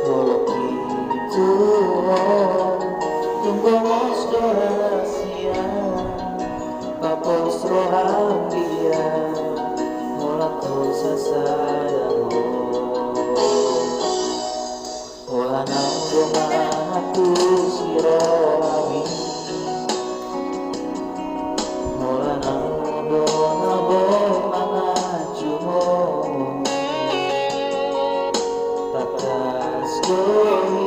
Walau itu tunggu mos rahasia kapos rohan dia mulaku sasadaro wala nang rumahku siro ami wala nang dona boy mga jumo takas koi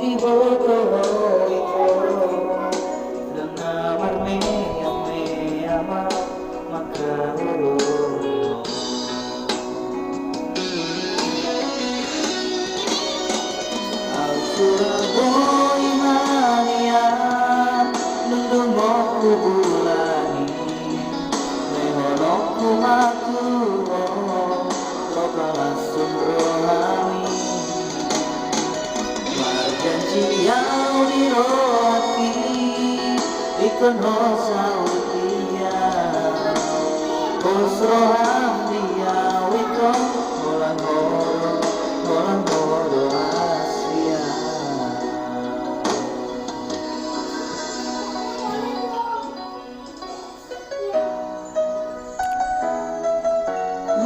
di bawah iko dan namar me ama makarulungo al Surabaya mania nung mo kubulani mehono kumaku lo kalasum rohani marjanji yang diroti ikon ho saudia Kusroham dia wiko molang moro Asia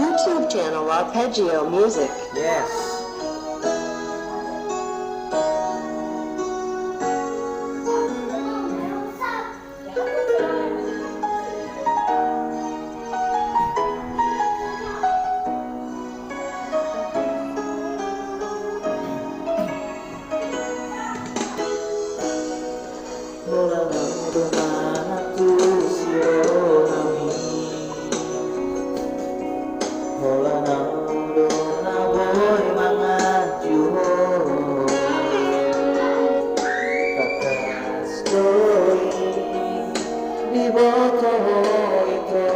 YouTube channel Arpeggio Music. yes Molang rumahku siro nami molang dona boy mangan juho kakas koi di bawah itu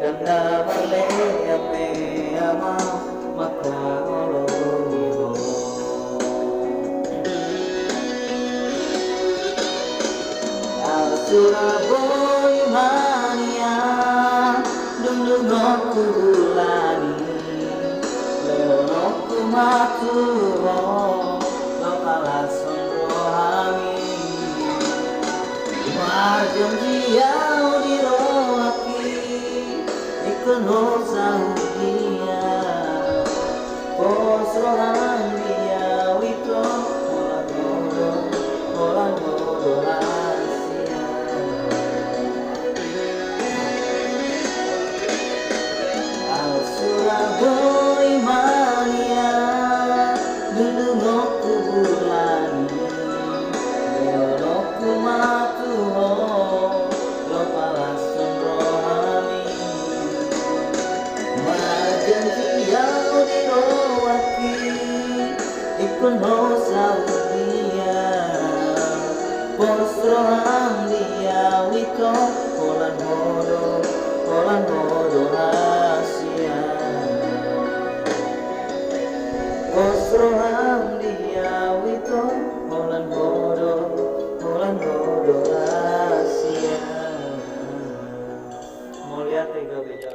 dan namale ame ama maka olo Surabaya mania dung aku bulani leono kumaturo lo kalason rohani marjam jiau diroaki ikon ho saudia pos rohan dia wito molang modo Surabaya mania dulu aku bulani leono kumaturo lo palasun rohani marjan tiau dirowaki ikon ho saudia pos rohan dia wiko holan modo Asia Osroham dia wito holan modo Asia mau lihat tiga beja